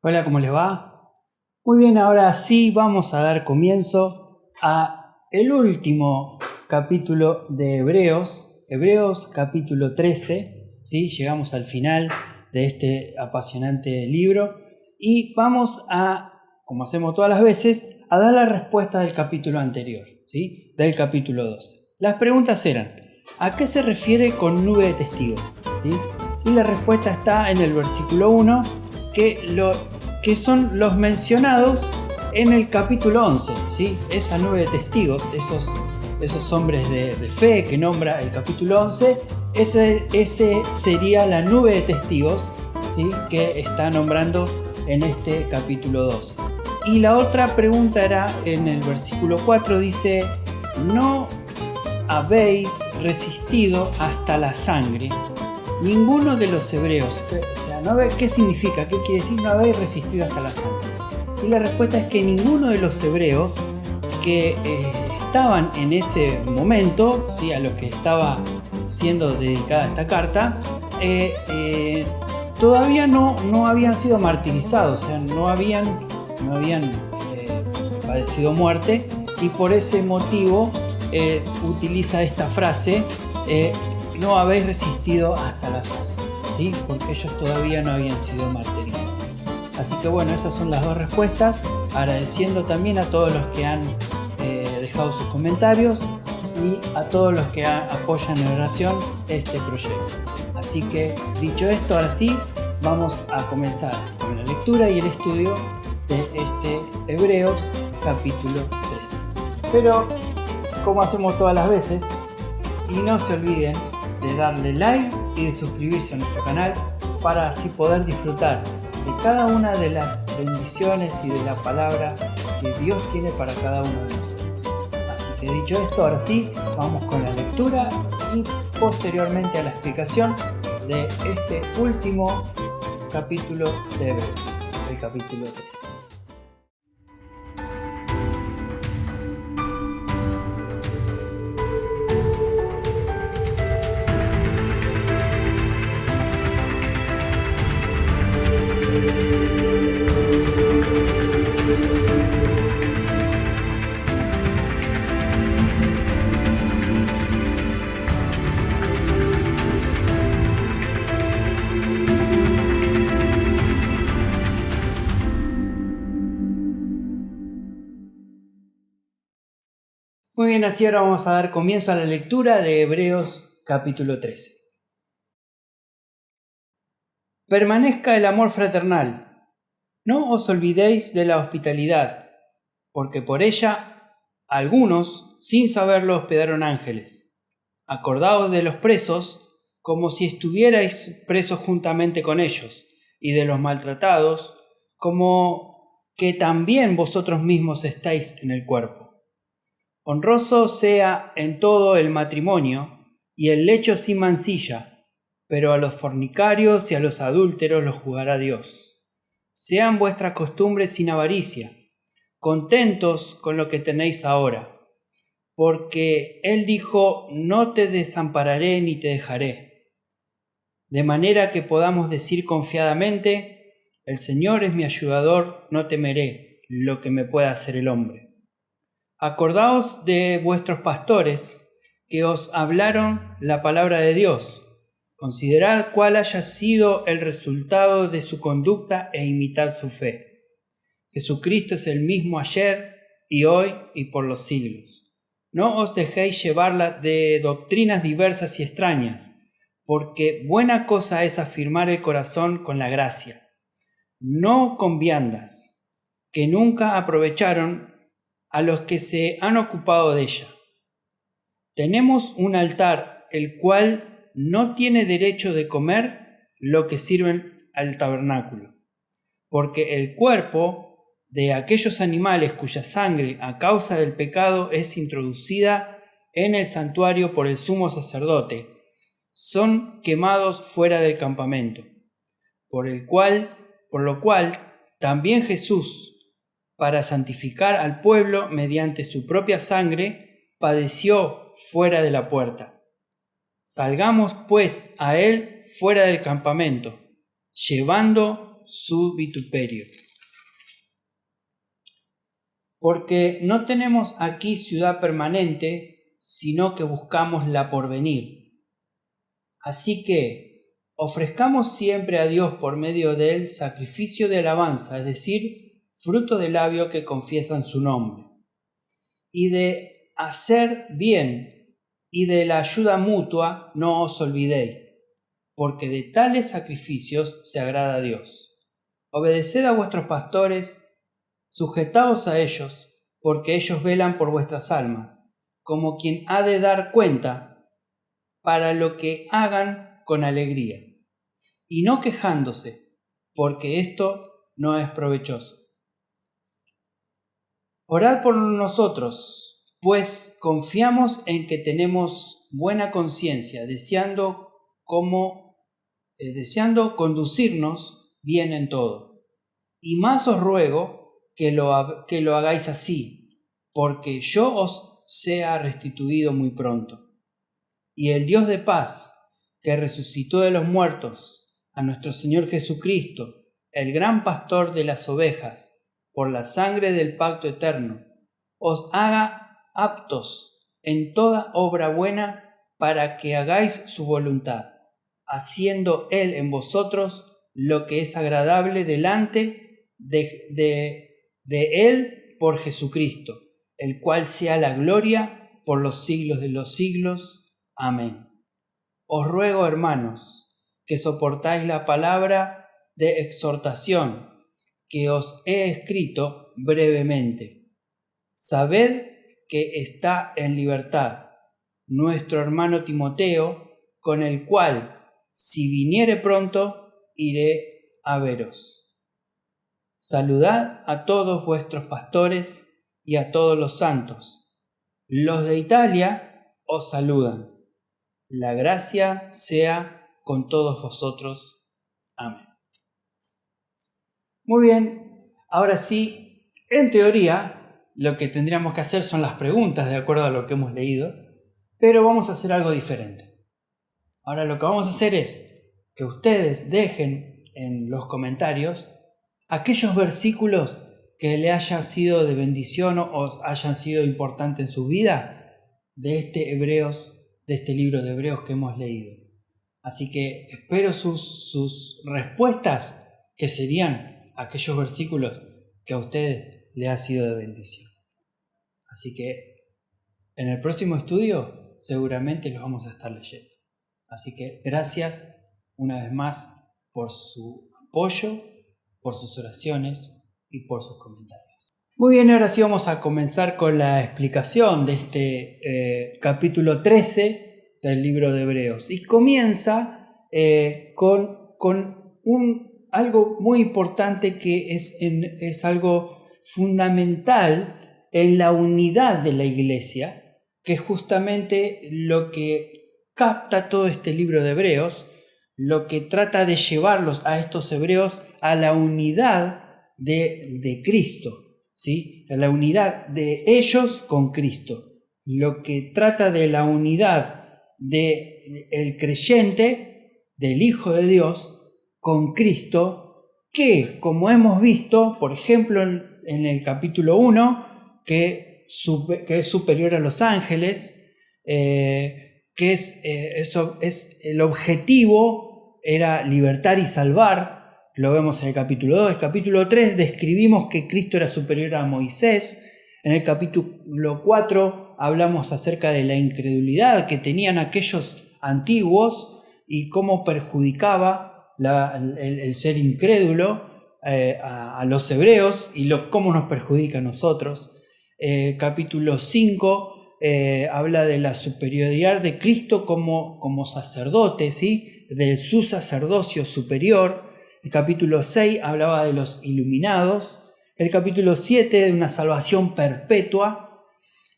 Hola, ¿cómo les va? Muy bien, ahora sí vamos a dar comienzo a el último capítulo de Hebreos capítulo 13, ¿sí? Llegamos al final de este apasionante libro y vamos a, como hacemos todas las veces, a dar la respuesta del capítulo anterior, ¿sí? Del capítulo 12. Las preguntas eran: ¿a qué se refiere con nube de testigos? ¿Sí? Y la respuesta está en el versículo 1, que son los mencionados en el capítulo 11, ¿sí? Esa nube de testigos, esos hombres de fe que nombra el capítulo 11, ese sería la nube de testigos, ¿sí? Que está nombrando en este capítulo 12. Y la otra pregunta era en el versículo 4, dice: ¿no habéis resistido hasta la sangre? Ninguno de los hebreos, ¿qué significa? ¿Qué quiere decir no habéis resistido hasta la sangre? Y la respuesta es que ninguno de los hebreos que estaban en ese momento, ¿sí? A los que estaba siendo dedicada esta carta, todavía no habían sido martirizados, o sea, no habían padecido muerte, y por ese motivo utiliza esta frase: no habéis resistido hasta la sangre, ¿sí? Porque ellos todavía no habían sido martirizados. Así que bueno, esas son las dos respuestas, agradeciendo también a todos los que han dejado sus comentarios y a todos los que apoyan en oración este proyecto. Así que dicho esto, ahora sí vamos a comenzar con la lectura y el estudio de este Hebreos capítulo 13. Pero como hacemos todas las veces, y no se olviden de darle like y de suscribirse a nuestro canal para así poder disfrutar de cada una de las bendiciones y de la palabra que Dios tiene para cada uno de nosotros. Así que dicho esto, ahora sí, vamos con la lectura y posteriormente a la explicación de este último capítulo de Hebreos, el capítulo 13. Muy bien, así ahora vamos a dar comienzo a la lectura de Hebreos capítulo 13. Permanezca el amor fraternal. No os olvidéis de la hospitalidad, porque por ella algunos, sin saberlo, hospedaron ángeles. Acordaos de los presos, como si estuvierais presos juntamente con ellos, y de los maltratados, como que también vosotros mismos estáis en el cuerpo. Honroso sea en todo el matrimonio, y el lecho sin mancilla, pero a los fornicarios y a los adúlteros los juzgará Dios. Sean vuestras costumbres sin avaricia, contentos con lo que tenéis ahora, porque Él dijo: no te desampararé ni te dejaré. De manera que podamos decir confiadamente: el Señor es mi ayudador, no temeré lo que me pueda hacer el hombre. Acordaos de vuestros pastores que os hablaron la palabra de Dios. Considerad cuál haya sido el resultado de su conducta e imitad su fe. Jesucristo es el mismo ayer y hoy y por los siglos. No os dejéis llevar de doctrinas diversas y extrañas, porque buena cosa es afirmar el corazón con la gracia. No con viandas, que nunca aprovecharon a los que se han ocupado de ella. Tenemos un altar, el cual no tiene derecho de comer lo que sirven al tabernáculo, porque el cuerpo de aquellos animales cuya sangre a causa del pecado es introducida en el santuario por el sumo sacerdote, son quemados fuera del campamento, por lo cual también Jesús, para santificar al pueblo mediante su propia sangre, padeció fuera de la puerta. Salgamos pues a él fuera del campamento, llevando su vituperio. Porque no tenemos aquí ciudad permanente, sino que buscamos la porvenir. Así que ofrezcamos siempre a Dios por medio de él sacrificio de alabanza, es decir, fruto de labio que confiesan su nombre, y de hacer bien y de la ayuda mutua no os olvidéis, porque de tales sacrificios se agrada a Dios. Obedeced a vuestros pastores, sujetaos a ellos, porque ellos velan por vuestras almas, como quien ha de dar cuenta, para lo que hagan con alegría, y no quejándose, porque esto no es provechoso. Orad por nosotros, pues confiamos en que tenemos buena conciencia, deseando conducirnos bien en todo. Y más os ruego que lo hagáis así, porque yo os sea restituido muy pronto. Y el Dios de paz, que resucitó de los muertos a nuestro Señor Jesucristo, el gran pastor de las ovejas, por la sangre del pacto eterno, os haga aptos en toda obra buena para que hagáis su voluntad, haciendo Él en vosotros lo que es agradable delante de Él por Jesucristo, el cual sea la gloria por los siglos de los siglos. Amén. Os ruego, hermanos, que soportáis la palabra de exhortación que os he escrito brevemente. Sabed que está en libertad nuestro hermano Timoteo, con el cual, si viniere pronto, iré a veros. Saludad a todos vuestros pastores y a todos los santos. Los de Italia os saludan. La gracia sea con todos vosotros. Amén. Muy bien, ahora sí, en teoría, lo que tendríamos que hacer son las preguntas de acuerdo a lo que hemos leído, pero vamos a hacer algo diferente. Ahora lo que vamos a hacer es que ustedes dejen en los comentarios aquellos versículos que le hayan sido de bendición o hayan sido importantes en su vida de este libro de Hebreos que hemos leído. Así que espero sus respuestas, que serían aquellos versículos que a ustedes les ha sido de bendición. Así que en el próximo estudio seguramente los vamos a estar leyendo. Así que gracias una vez más por su apoyo, por sus oraciones y por sus comentarios. Muy bien, ahora sí vamos a comenzar con la explicación de este capítulo 13 del libro de Hebreos. Y comienza con algo muy importante que es algo fundamental en la unidad de la iglesia, que es justamente lo que capta todo este libro de Hebreos, lo que trata de llevarlos a estos hebreos a la unidad de Cristo, ¿sí? A la unidad de ellos con Cristo, lo que trata de la unidad del creyente, del Hijo de Dios, con Cristo, que, como hemos visto, por ejemplo, en el capítulo 1, que es superior a los ángeles, que es el objetivo, era libertar y salvar, lo vemos en el capítulo 2. El capítulo 3 describimos que Cristo era superior a Moisés. En el capítulo 4 hablamos acerca de la incredulidad que tenían aquellos antiguos y cómo perjudicaba el ser incrédulo a los hebreos y cómo nos perjudica a nosotros. Capítulo 5 habla de la superioridad de Cristo como sacerdote, ¿sí? De su sacerdocio superior. El capítulo 6 hablaba de los iluminados. El capítulo 7 de una salvación perpetua.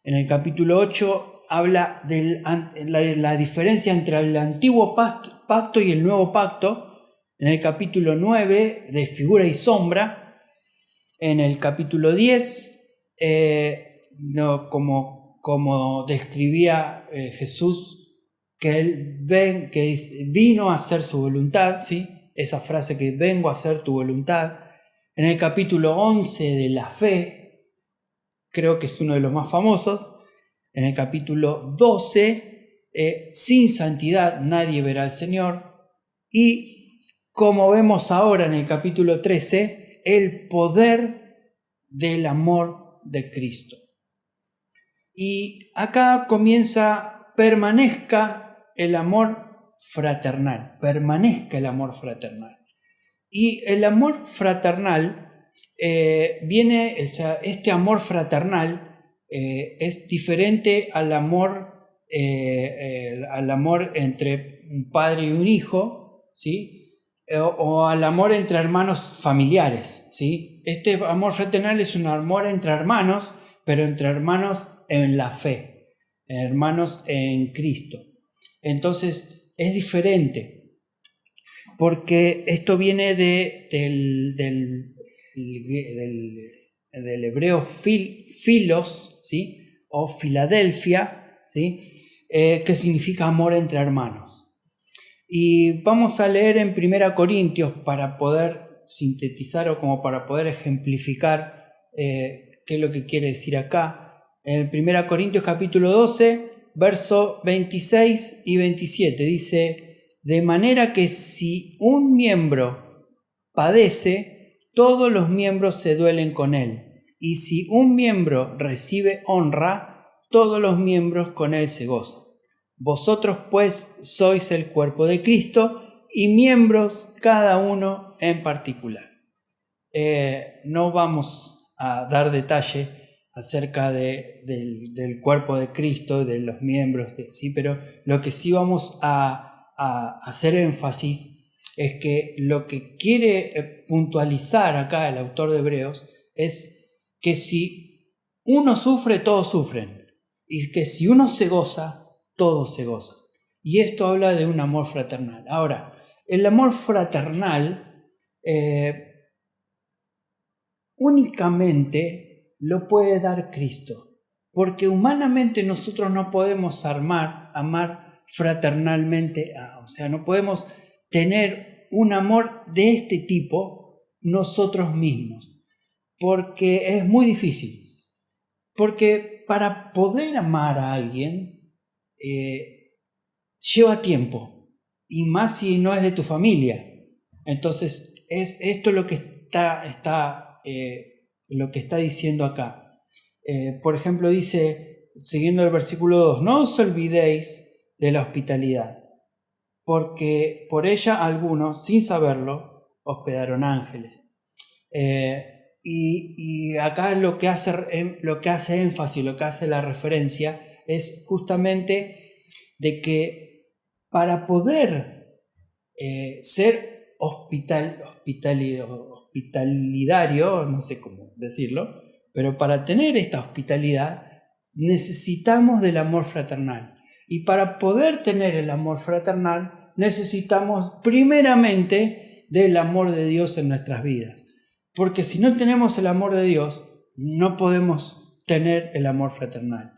En el capítulo 8 habla de la diferencia entre el antiguo pacto y el nuevo pacto. En el capítulo 9 de figura y sombra. En el capítulo 10 como describía Jesús, que él que vino a hacer su voluntad, ¿sí? esa frase que vengo a hacer tu voluntad. En el capítulo 11 de la fe, creo que es uno de los más famosos. En el capítulo 12, sin santidad nadie verá al Señor. Y como vemos ahora en el capítulo 13, el poder del amor de Cristo. Y acá comienza, permanezca el amor fraternal, permanezca el amor fraternal. Y el amor fraternal este amor fraternal es diferente al amor entre un padre y un hijo, ¿sí? O al amor entre hermanos familiares, ¿sí? Este amor fraternal es un amor entre hermanos, pero entre hermanos en la fe, hermanos en Cristo. Entonces es diferente, porque esto viene del hebreo filos, ¿sí? O Filadelfia, ¿sí? Que significa amor entre hermanos. Y vamos a leer en 1 Corintios para poder sintetizar o como para poder ejemplificar qué es lo que quiere decir acá. En 1 Corintios capítulo 12, verso 26 y 27 dice: de manera que si un miembro padece, todos los miembros se duelen con él. Y si un miembro recibe honra, todos los miembros con él se gozan. Vosotros pues sois el cuerpo de Cristo y miembros cada uno en particular. No vamos a dar detalle acerca del cuerpo de Cristo, de los miembros, sí, pero lo que sí vamos a hacer énfasis es que lo que quiere puntualizar acá el autor de Hebreos es que si uno sufre, todos sufren, y que si uno se goza, todos se gozan. Y esto habla de un amor fraternal. Ahora, el amor fraternal únicamente lo puede dar Cristo, porque humanamente nosotros no podemos amar fraternalmente, o sea, no podemos tener un amor de este tipo nosotros mismos, porque es muy difícil. Porque para poder amar a alguien lleva tiempo, y más si no es de tu familia. Entonces es esto lo que está diciendo acá. Por ejemplo, dice, siguiendo el versículo 2, no os olvidéis de la hospitalidad, porque por ella algunos, sin saberlo, hospedaron ángeles. Y acá lo que hace énfasis, lo que hace la referencia, es justamente de que para poder ser hospitalidario, no sé cómo decirlo, pero para tener esta hospitalidad necesitamos del amor fraternal. Y para poder tener el amor fraternal necesitamos primeramente del amor de Dios en nuestras vidas. Porque si no tenemos el amor de Dios, no podemos tener el amor fraternal.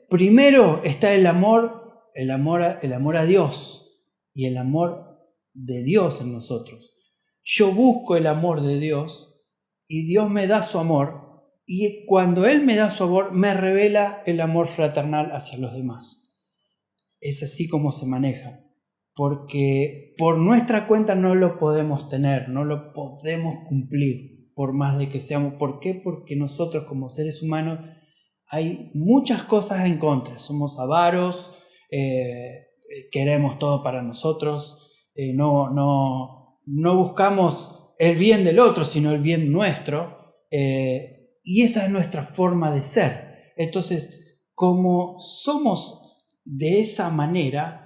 Primero está el amor a Dios y el amor de Dios en nosotros. Yo busco el amor de Dios y Dios me da su amor. Y cuando Él me da su amor, me revela el amor fraternal hacia los demás. Es así como se maneja. Porque por nuestra cuenta no lo podemos tener, no lo podemos cumplir, por más de que seamos. ¿Por qué? Porque nosotros como seres humanos hay muchas cosas en contra. Somos avaros, queremos todo para nosotros, no buscamos el bien del otro, sino el bien nuestro. Y esa es nuestra forma de ser. Entonces, como somos de esa manera,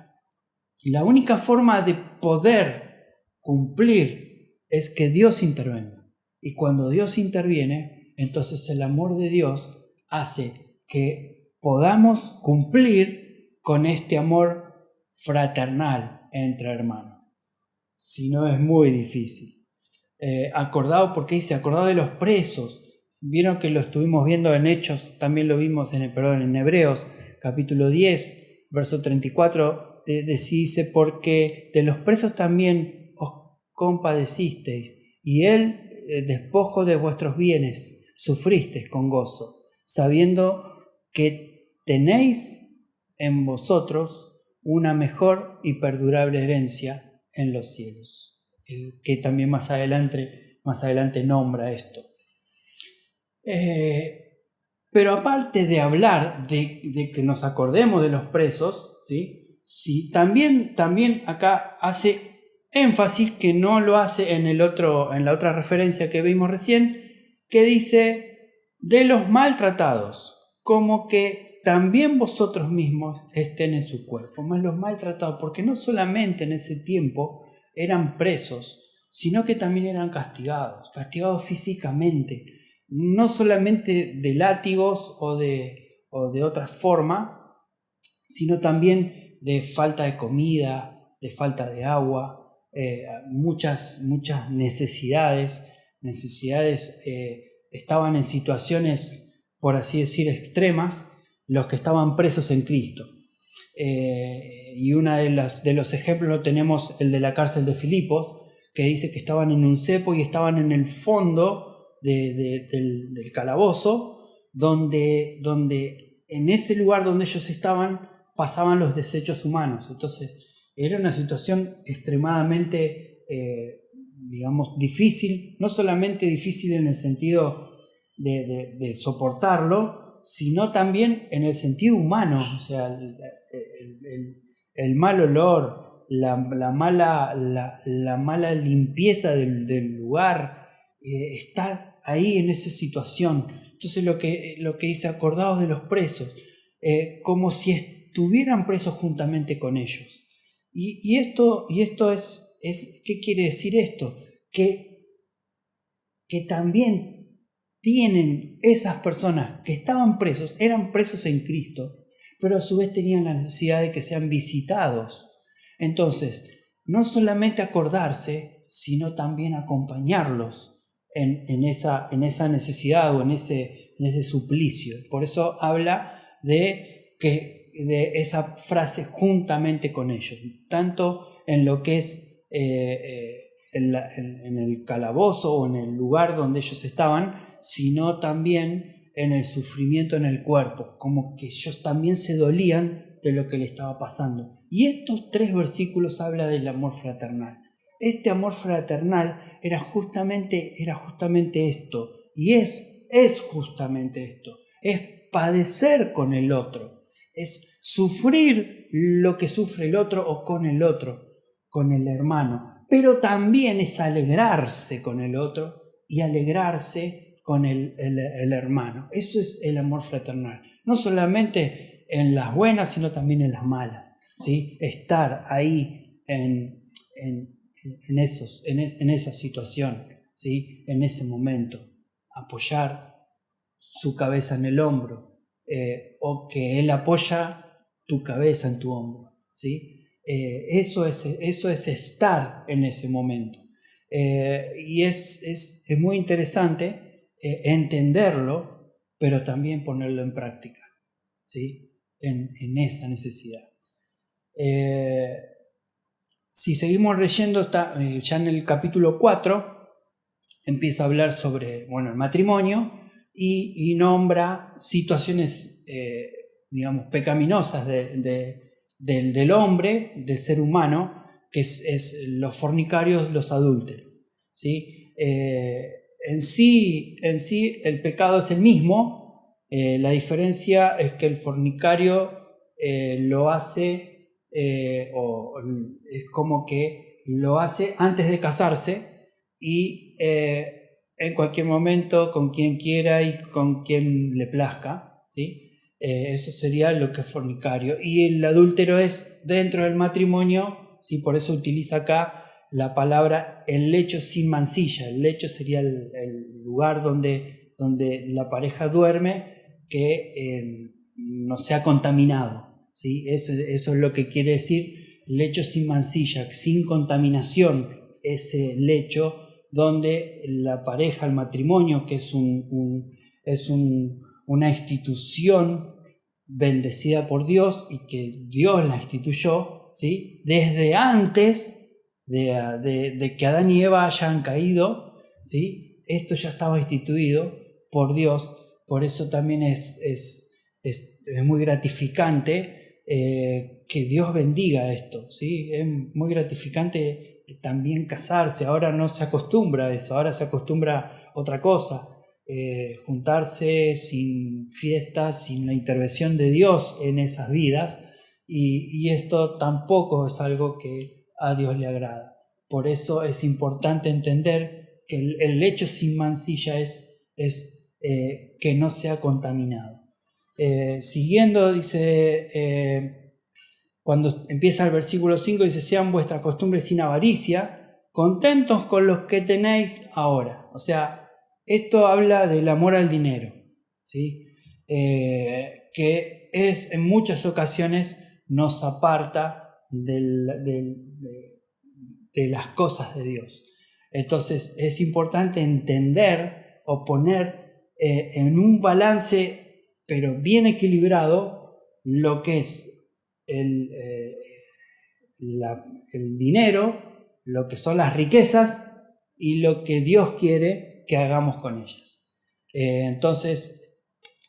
la única forma de poder cumplir es que Dios intervenga. Y cuando Dios interviene, entonces el amor de Dios hace que podamos cumplir con este amor fraternal entre hermanos. Si no, es muy difícil. Acordado de los presos. Vieron que lo estuvimos viendo en Hechos, también lo vimos en Hebreos, capítulo 10, verso 34, dice, porque de los presos también os compadecisteis, y él, despojo de vuestros bienes, sufristeis con gozo, sabiendo que tenéis en vosotros una mejor y perdurable herencia en los cielos. Que también más adelante nombra esto. Pero aparte de hablar de que nos acordemos de los presos, ¿sí? Sí, también acá hace énfasis, que no lo hace en la otra referencia que vimos recién, que dice de los maltratados, como que también vosotros mismos estén en su cuerpo, más los maltratados, porque no solamente en ese tiempo eran presos, sino que también eran castigados físicamente, no solamente de látigos o de otra forma, sino también de falta de comida, de falta de agua, muchas necesidades, estaban en situaciones, por así decir, extremas, los que estaban presos en Cristo. Y uno de los ejemplos lo tenemos, el de la cárcel de Filipos, que dice que estaban en un cepo y estaban en el fondo del calabozo, donde en ese lugar donde ellos estaban pasaban los desechos humanos. Entonces era una situación extremadamente, difícil, no solamente difícil en el sentido de soportarlo, sino también en el sentido humano. O sea, el mal olor, la mala limpieza del lugar, está ahí en esa situación. Entonces lo que dice, acordaos de los presos, como si estuvieran presos juntamente con ellos. Y esto es ¿qué quiere decir esto? Que también tienen esas personas que estaban presos, eran presos en Cristo, pero a su vez tenían la necesidad de que sean visitados. Entonces, no solamente acordarse, sino también acompañarlos en esa necesidad o en ese suplicio. Por eso habla de esa frase, juntamente con ellos, tanto en lo que es en el calabozo o en el lugar donde ellos estaban, sino también en el sufrimiento en el cuerpo, como que ellos también se dolían de lo que le estaba pasando. Y estos 3 versículos hablan del amor fraternal. Este amor fraternal era justamente esto, y es justamente esto, es padecer con el otro, es sufrir lo que sufre el otro o con el otro, con el hermano, pero también es alegrarse con el otro y alegrarse con el hermano. Eso es el amor fraternal, no solamente en las buenas, sino también en las malas, ¿sí? Estar ahí en esa situación, ¿sí? En ese momento, apoyar su cabeza en el hombro, o que él apoya tu cabeza en tu hombro, ¿sí? Eso es estar en ese momento. Y es muy interesante entenderlo, pero también ponerlo en práctica, ¿sí? En esa necesidad. Si seguimos leyendo, ya en el capítulo 4 empieza a hablar sobre el matrimonio y nombra situaciones pecaminosas del hombre, del ser humano, que es los fornicarios, los adúlteros, ¿sí? En sí el pecado es el mismo, la diferencia es que el fornicario lo hace, o es como que lo hace antes de casarse y en cualquier momento, con quien quiera y con quien le plazca, ¿sí? Eso sería lo que es fornicario. Y el adúltero es dentro del matrimonio, ¿sí? Por eso utiliza acá la palabra el lecho sin mancilla. El lecho sería el lugar donde la pareja duerme, que no sea contaminado, ¿sí? Eso es lo que quiere decir lecho sin mancilla, sin contaminación. Ese lecho donde la pareja, el matrimonio, que es una institución bendecida por Dios y que Dios la instituyó, ¿sí? Desde antes de que Adán y Eva hayan caído, ¿sí? Esto ya estaba instituido por Dios, por eso también es muy gratificante que Dios bendiga esto, ¿sí? Es muy gratificante también casarse. Ahora no se acostumbra a eso, ahora se acostumbra a otra cosa, juntarse sin fiestas, sin la intervención de Dios en esas vidas, y esto tampoco es algo que a Dios le agrada. Por eso es importante entender que el lecho sin mancilla es que no sea contaminado. Siguiendo, dice, cuando empieza el versículo 5, dice: sean vuestras costumbres sin avaricia, contentos con los que tenéis ahora. O sea, esto habla del amor al dinero, ¿sí? Que en muchas ocasiones nos aparta de las cosas de Dios. Entonces es importante entender o poner en un balance, pero bien equilibrado, lo que es el dinero, lo que son las riquezas y lo que Dios quiere que hagamos con ellas. Entonces,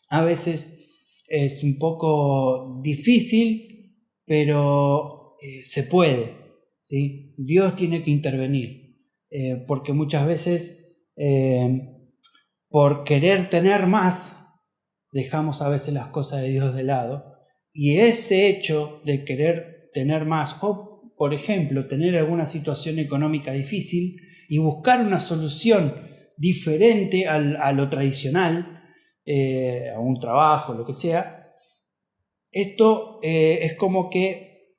a veces es un poco difícil, pero se puede, ¿sí? Dios tiene que intervenir, porque muchas veces por querer tener más dejamos a veces las cosas de Dios de lado, y ese hecho de querer tener más, o por ejemplo tener alguna situación económica difícil y buscar una solución diferente a lo tradicional, a un trabajo, lo que sea, esto es como que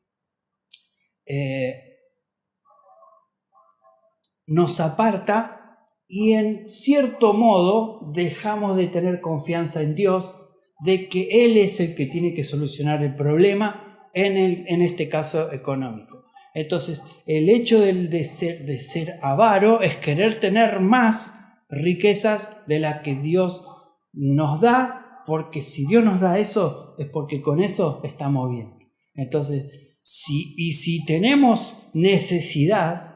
nos aparta, y en cierto modo dejamos de tener confianza en Dios, de que Él es el que tiene que solucionar el problema, en este caso económico. Entonces, el hecho de ser avaro es querer tener más riquezas de las que Dios nos da, porque si Dios nos da eso, es porque con eso estamos bien. Entonces, si tenemos necesidad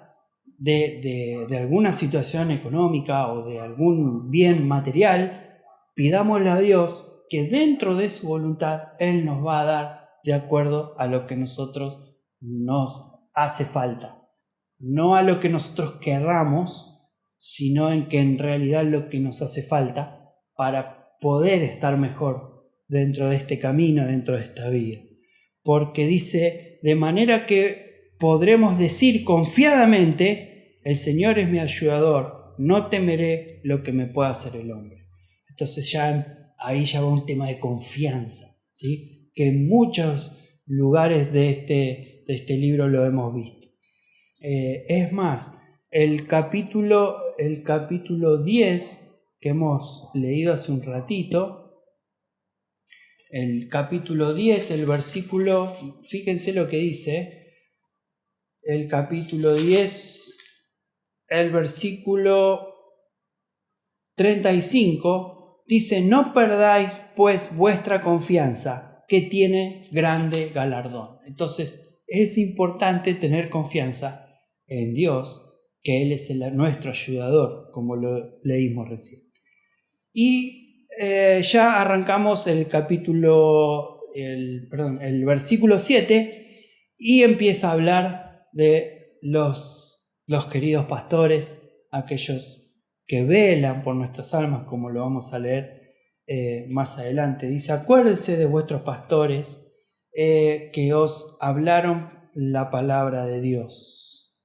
de alguna situación económica o de algún bien material, pidámosle a Dios que dentro de su voluntad Él nos va a dar de acuerdo a lo que nosotros nos hace falta, no a lo que nosotros querramos, sino en que en realidad lo que nos hace falta para poder estar mejor dentro de este camino, dentro de esta vida. Porque dice: de manera que podremos decir confiadamente: el Señor es mi ayudador, no temeré lo que me pueda hacer el hombre. Entonces ahí ya va un tema de confianza, ¿sí? Que en muchos lugares de este libro lo hemos visto. Es más, el capítulo 10 que hemos leído hace un ratito, el capítulo 10, el versículo, fíjense lo que dice, el capítulo 10, el versículo 35, dice: no perdáis pues vuestra confianza, que tiene grande galardón. Entonces es importante tener confianza en Dios, que Él es nuestro ayudador, como lo leímos recién. Y ya arrancamos el versículo 7, y empieza a hablar de los queridos pastores, aquellos que velan por nuestras almas, como lo vamos a leer más adelante. Dice: acuérdense de vuestros pastores que os hablaron la palabra de Dios.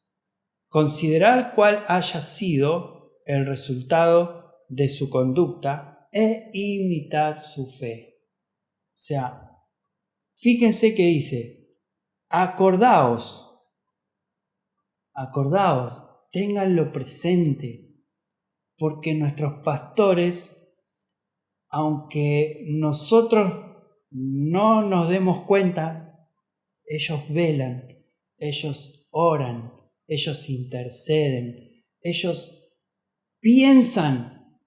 Considerad cuál haya sido el resultado de su conducta e imitad su fe. O sea, fíjense que dice: acordaos, ténganlo presente, porque nuestros pastores, aunque nosotros no nos demos cuenta, ellos velan, ellos oran, ellos interceden, ellos piensan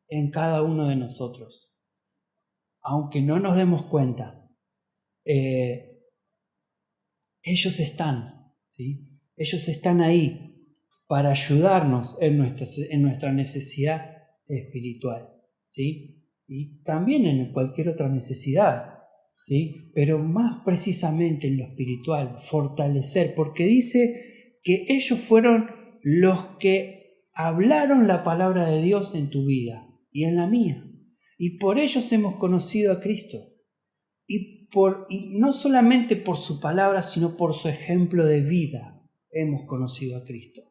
en cada uno de nosotros, aunque no nos demos cuenta. Ellos están, ¿sí? Ellos están ahí para ayudarnos en nuestra necesidad espiritual, ¿sí? Y también en cualquier otra necesidad, ¿sí? Pero más precisamente en lo espiritual, fortalecer, porque dice que ellos fueron los que hablaron la palabra de Dios en tu vida y en la mía. Y por ellos hemos conocido a Cristo. Y no solamente por su palabra, sino por su ejemplo de vida hemos conocido a Cristo.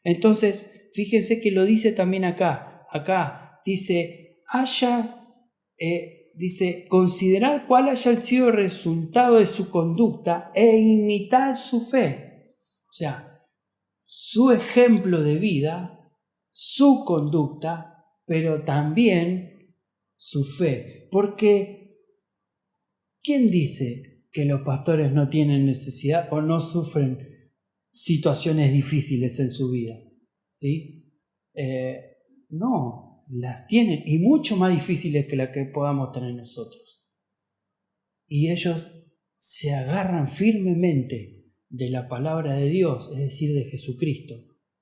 Entonces, fíjense que lo dice también acá. Acá dice, considerad cuál haya sido el resultado de su conducta e imitad su fe. O sea, su ejemplo de vida, su conducta, pero también su fe. Porque, ¿quién dice que los pastores no tienen necesidad o no sufren situaciones difíciles en su vida? ¿Sí? No, las tienen, y mucho más difíciles que las que podamos tener nosotros. Y ellos se agarran firmemente de la palabra de Dios, es decir, de Jesucristo,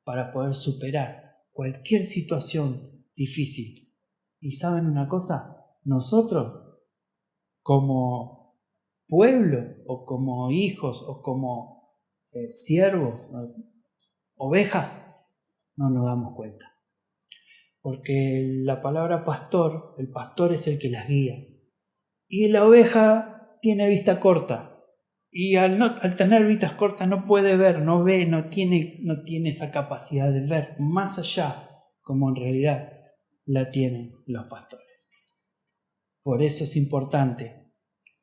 para poder superar cualquier situación difícil. ¿Y saben una cosa? Nosotros, como pueblo, o como hijos, o como siervos, ovejas, no nos damos cuenta. Porque la palabra pastor, el pastor es el que las guía. Y la oveja tiene vista corta. Y al tener vistas cortas no puede ver, no ve, no tiene esa capacidad de ver más allá, como en realidad la tienen los pastores. Por eso es importante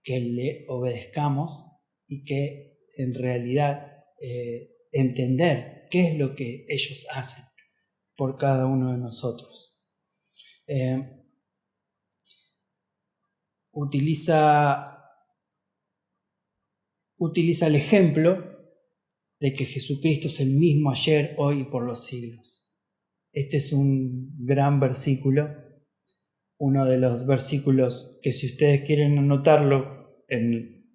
que le obedezcamos y que en realidad entender qué es lo que ellos hacen por cada uno de nosotros. Utiliza el ejemplo de que Jesucristo es el mismo ayer, hoy y por los siglos. Este es un gran versículo, uno de los versículos que, si ustedes quieren anotarlo en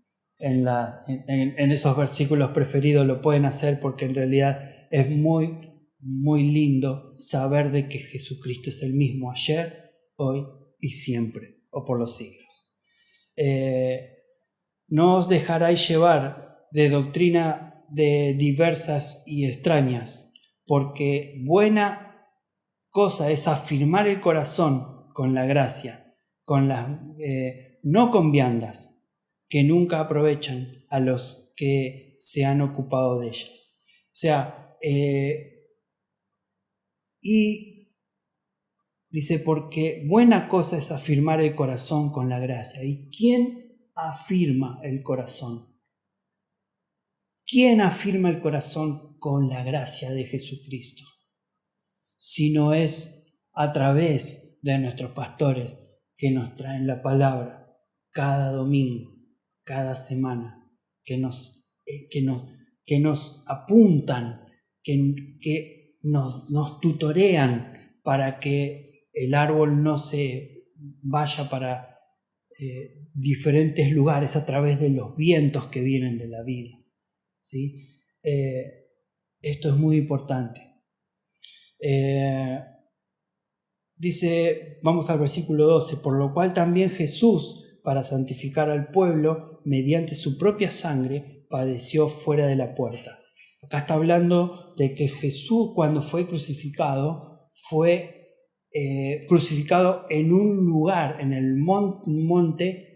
esos versículos preferidos, lo pueden hacer, porque en realidad es muy, muy lindo saber de que Jesucristo es el mismo ayer, hoy y siempre, o por los siglos. No os dejaréis llevar de doctrina de diversas y extrañas, porque buena cosa es afirmar el corazón con la gracia, no con viandas, que nunca aprovechan a los que se han ocupado de ellas. O sea, y dice, porque buena cosa es afirmar el corazón con la gracia. ¿Y quién afirma el corazón? ¿Quién afirma el corazón con la gracia de Jesucristo? Si no es a través de nuestros pastores que nos traen la palabra cada domingo, cada semana, que nos apuntan, que nos tutorean para que el árbol no se vaya para diferentes lugares a través de los vientos que vienen de la vida. ¿Sí? Esto es muy importante. Dice, vamos al versículo 12, por lo cual también Jesús, para santificar al pueblo, mediante su propia sangre, padeció fuera de la puerta. Acá está hablando de que Jesús, cuando fue crucificado, fue crucificado en un lugar, en el monte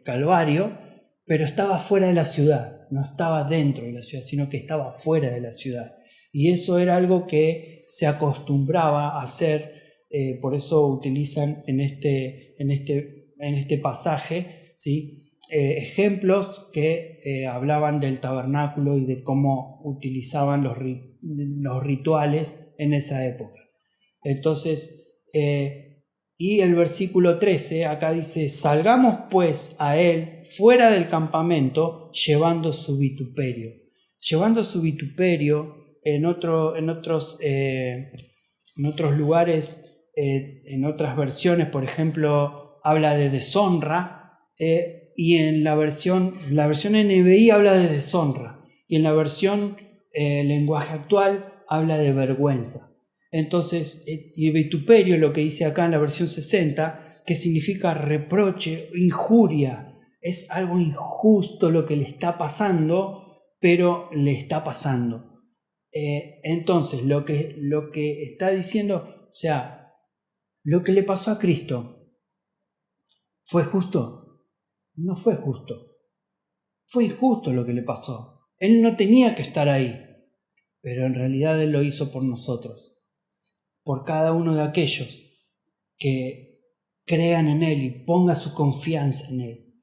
Calvario, pero estaba fuera de la ciudad, no estaba dentro de la ciudad, sino que estaba fuera de la ciudad. Y eso era algo que se acostumbraba a hacer, por eso utilizan en este pasaje, ¿sí? Ejemplos que hablaban del tabernáculo y de cómo utilizaban los rituales en esa época. Entonces, y el versículo 13 acá dice, salgamos pues a él fuera del campamento llevando su vituperio. Llevando su vituperio en otros lugares, en otras versiones, por ejemplo, habla de deshonra, y en la versión NBI habla de deshonra, y en la versión el lenguaje actual habla de vergüenza. Entonces, y vituperio, lo que dice acá en la versión 60, que significa reproche, injuria. Es algo injusto lo que le está pasando, pero le está pasando. Entonces, lo que está diciendo, o sea, lo que le pasó a Cristo, ¿fue justo? No fue justo. Fue injusto lo que le pasó. Él no tenía que estar ahí, pero en realidad Él lo hizo por nosotros, por cada uno de aquellos que crean en Él y pongan su confianza en Él.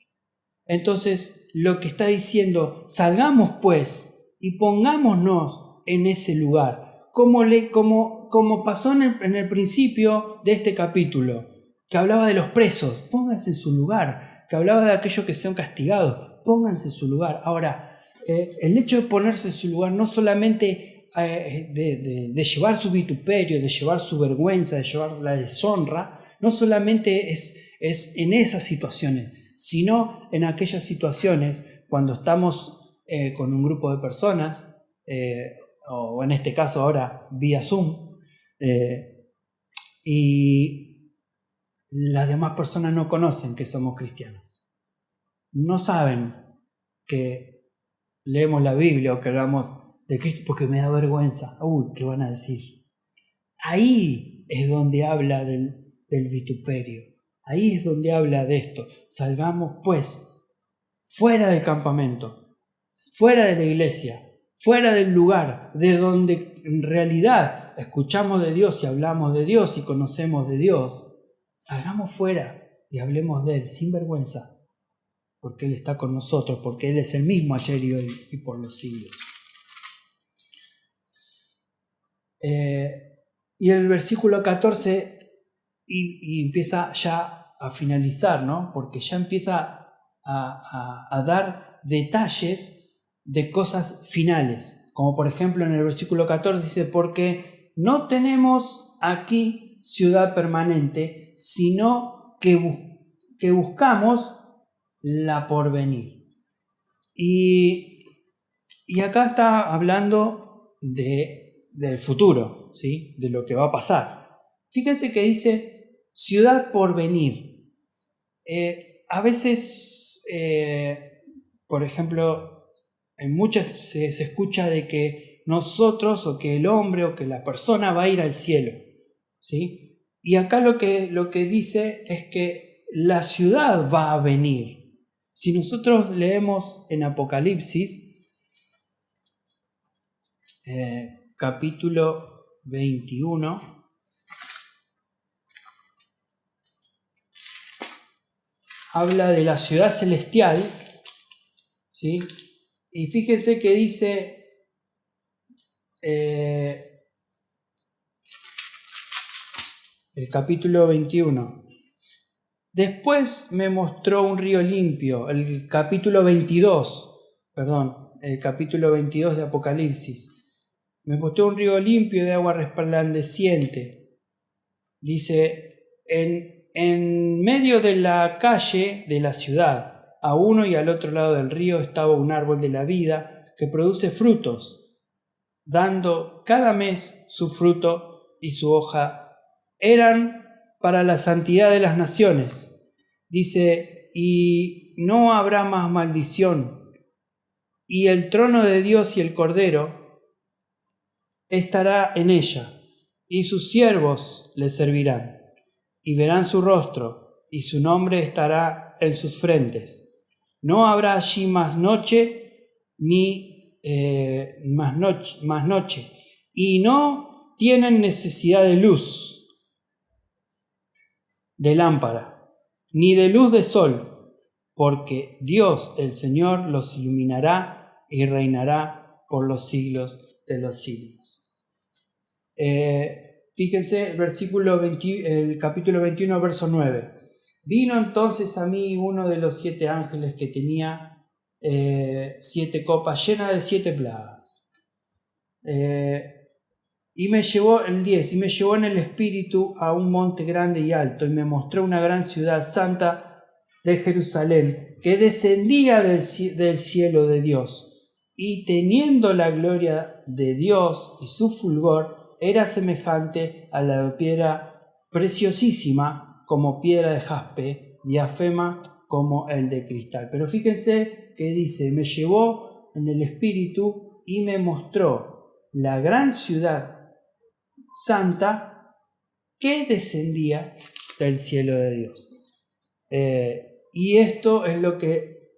Entonces, lo que está diciendo, salgamos pues y pongámonos en ese lugar, como pasó en el principio de este capítulo, que hablaba de los presos, pónganse en su lugar, que hablaba de aquellos que son castigados, pónganse en su lugar. Ahora, el hecho de ponerse en su lugar no solamente de llevar su vituperio, de llevar su vergüenza, de llevar la deshonra, no solamente es en esas situaciones, sino en aquellas situaciones cuando estamos con un grupo de personas, o en este caso ahora vía Zoom, y las demás personas no conocen que somos cristianos. No saben que leemos la Biblia o que hablamos de Cristo porque me da vergüenza. Uy, ¿qué van a decir? Ahí es donde habla del vituperio. Ahí es donde habla de esto. Salgamos pues fuera del campamento, fuera de la iglesia, fuera del lugar de donde en realidad escuchamos de Dios y hablamos de Dios y conocemos de Dios. Salgamos fuera y hablemos de Él sin vergüenza, porque Él está con nosotros, porque Él es el mismo ayer y hoy y por los siglos. Y el versículo 14 y empieza ya a finalizar, ¿no? Porque ya empieza a dar detalles de cosas finales, como por ejemplo en el versículo 14 dice, porque no tenemos aquí ciudad permanente, sino que buscamos la porvenir. Y acá está hablando del futuro, ¿sí? De lo que va a pasar. Fíjense que dice ciudad por venir. A veces, por ejemplo, en muchas se escucha de que nosotros o que el hombre o que la persona va a ir al cielo, ¿sí? Y acá lo que dice es que la ciudad va a venir. Si nosotros leemos en Apocalipsis, capítulo 21, habla de la ciudad celestial, ¿sí? Y fíjense que dice el capítulo 21. Después me mostró un río limpio, el capítulo 22 de Apocalipsis. Me mostró un río limpio de agua resplandeciente. Dice, en medio de la calle de la ciudad, a uno y al otro lado del río, estaba un árbol de la vida que produce frutos, dando cada mes su fruto y su hoja. Eran para la santidad de las naciones. Dice, y no habrá más maldición. Y el trono de Dios y el Cordero estará en ella, y sus siervos le servirán, y verán su rostro, y su nombre estará en sus frentes. No habrá allí más noche, ni más noche, y no tienen necesidad de luz, de lámpara, ni de luz de sol, porque Dios el Señor los iluminará y reinará por los siglos de los siglos. Fíjense el capítulo 21, verso 9. Vino entonces a mí uno de los 7 ángeles que tenía 7 copas llenas de 7 plagas. Y me llevó el 10, y me llevó en el espíritu a un monte grande y alto, y me mostró una gran ciudad santa de Jerusalén, que descendía del cielo de Dios, y teniendo la gloria de Dios y su fulgor, era semejante a la de piedra preciosísima, como piedra de jaspe, diafema como el de cristal. Pero fíjense que dice, me llevó en el espíritu y me mostró la gran ciudad santa que descendía del cielo de Dios. Y esto es lo que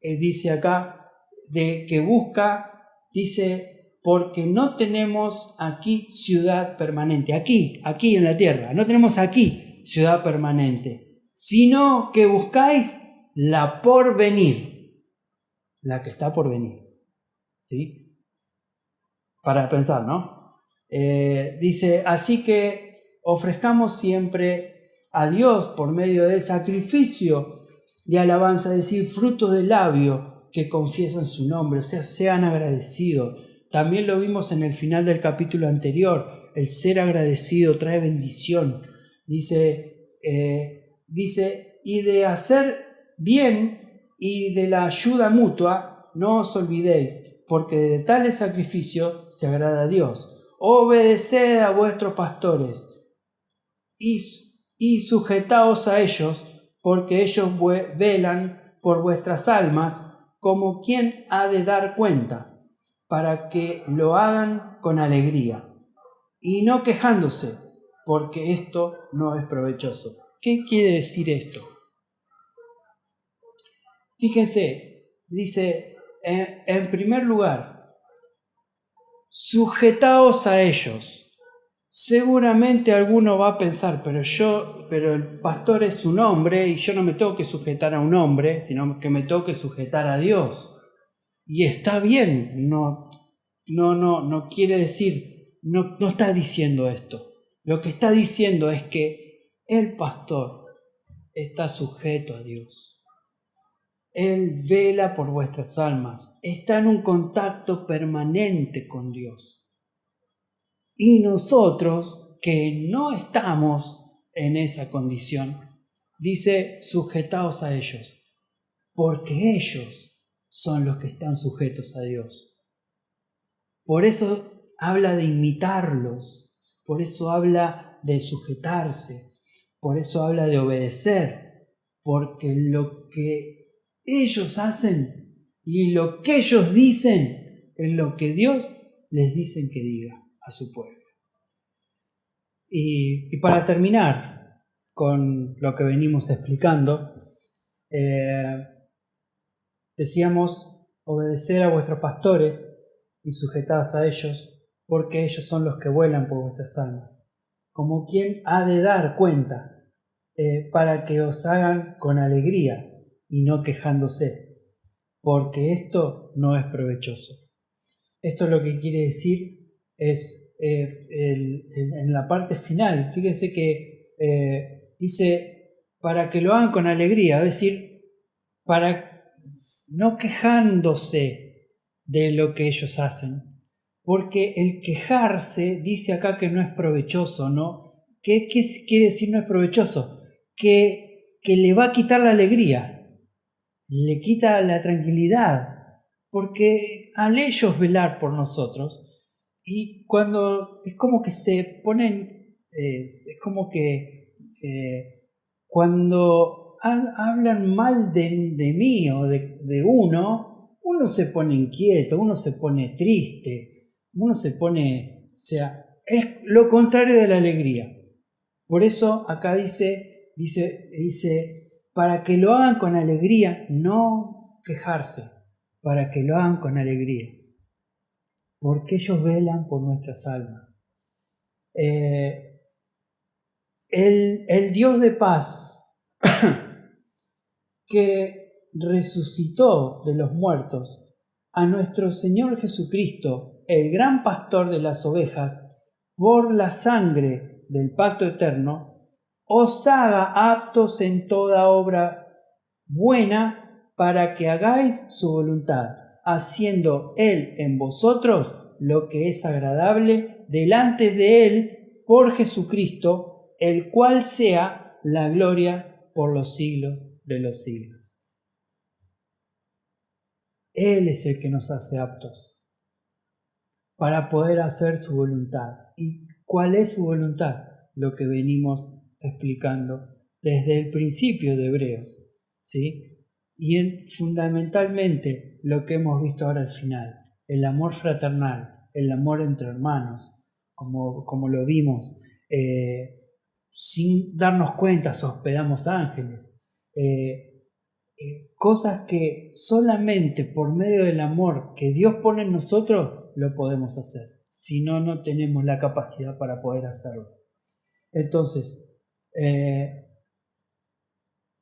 dice acá, de que busca, dice, porque no tenemos aquí ciudad permanente, aquí en la tierra, no tenemos aquí ciudad permanente, sino que buscáis la por venir, la que está por venir, ¿sí? Para pensar, ¿no? Dice, así que ofrezcamos siempre a Dios por medio del sacrificio de alabanza, es decir, fruto del labio que confiesan su nombre, o sea, sean agradecidos. También lo vimos en el final del capítulo anterior, el ser agradecido trae bendición. Dice, y de hacer bien y de la ayuda mutua, no os olvidéis, porque de tales sacrificios se agrada a Dios. Obedeced a vuestros pastores y sujetaos a ellos, porque ellos velan por vuestras almas, como quien ha de dar cuenta, para que lo hagan con alegría, y no quejándose, porque esto no es provechoso. ¿Qué quiere decir esto? Fíjense, dice, en primer lugar, sujetaos a ellos. Seguramente alguno va a pensar, pero el pastor es un hombre y yo no me tengo que sujetar a un hombre, sino que me tengo que sujetar a Dios. Y está bien, no quiere decir, no está diciendo esto. Lo que está diciendo es que el pastor está sujeto a Dios. Él vela por vuestras almas, está en un contacto permanente con Dios. Y nosotros, que no estamos en esa condición, dice, sujetaos a ellos, porque ellos son los que están sujetos a Dios. Por eso habla de imitarlos, por eso habla de sujetarse, por eso habla de obedecer, porque lo que ellos hacen y lo que ellos dicen es lo que Dios les dice que diga a su pueblo. Y para terminar con lo que venimos explicando, decíamos, obedecer a vuestros pastores y sujetados a ellos, porque ellos son los que vuelan por vuestras almas, como quien ha de dar cuenta, para que os hagan con alegría y no quejándose, porque esto no es provechoso. Esto lo que quiere decir es en la parte final, fíjense que dice para que lo hagan con alegría, es decir, para no quejándose de lo que ellos hacen, porque el quejarse dice acá que no es provechoso, ¿no? ¿Qué quiere decir no es provechoso? Que le va a quitar la alegría, le quita la tranquilidad, porque al ellos velar por nosotros, y cuando es como que se ponen, es como que cuando hablan mal de mí o de uno se pone inquieto, uno se pone triste, uno se pone, o sea, es lo contrario de la alegría. Por eso acá dice, para que lo hagan con alegría, no quejarse, para que lo hagan con alegría, porque ellos velan por nuestras almas. El Dios de paz que resucitó de los muertos a nuestro Señor Jesucristo, el gran pastor de las ovejas, por la sangre del pacto eterno, os haga aptos en toda obra buena para que hagáis su voluntad, haciendo Él en vosotros lo que es agradable delante de Él por Jesucristo, el cual sea la gloria por los siglos de los siglos. Él es el que nos hace aptos para poder hacer su voluntad. ¿Y cuál es su voluntad? Lo que venimos explicando desde el principio de Hebreos, ¿sí? Y fundamentalmente lo que hemos visto ahora al final, el amor fraternal, el amor entre hermanos, como lo vimos, sin darnos cuenta hospedamos ángeles, cosas que solamente por medio del amor que Dios pone en nosotros lo podemos hacer, si no, no tenemos la capacidad para poder hacerlo. Entonces,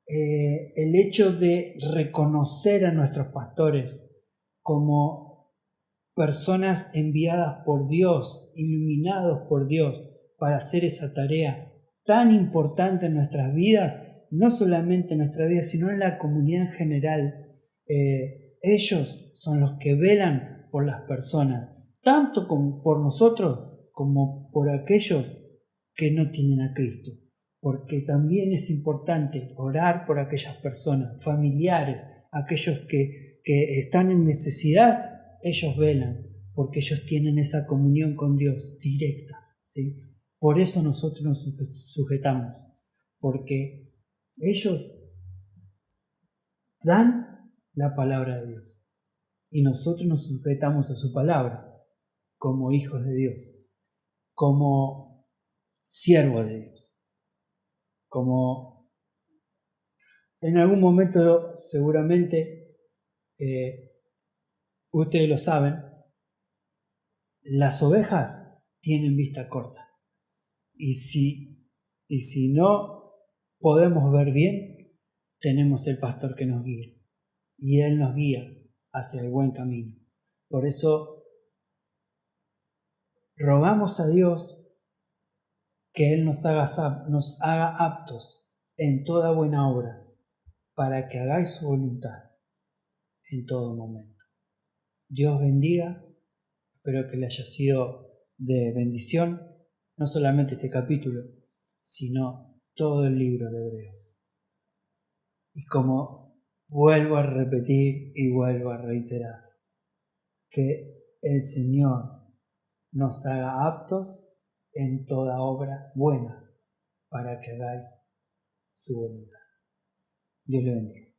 el hecho de reconocer a nuestros pastores como personas enviadas por Dios, iluminados por Dios para hacer esa tarea tan importante en nuestras vidas, no solamente en nuestra vida, sino en la comunidad en general. Ellos son los que velan por las personas, tanto por nosotros como por aquellos que no tienen a Cristo. Porque también es importante orar por aquellas personas, familiares, aquellos que están en necesidad. Ellos velan, porque ellos tienen esa comunión con Dios directa, ¿sí? Por eso nosotros nos sujetamos, porque ellos dan la palabra de Dios y nosotros nos sujetamos a su palabra como hijos de Dios, como siervos de Dios, como en algún momento seguramente ustedes lo saben, las ovejas tienen vista corta y si no podemos ver bien, tenemos el pastor que nos guía y Él nos guía hacia el buen camino. Por eso rogamos a Dios que Él nos haga aptos en toda buena obra para que hagáis su voluntad en todo momento. Dios bendiga. Espero que le haya sido de bendición, no solamente este capítulo, sino todo el libro de Hebreos. Y como vuelvo a repetir y vuelvo a reiterar, que el Señor nos haga aptos en toda obra buena para que hagáis su voluntad. Dios le bendiga.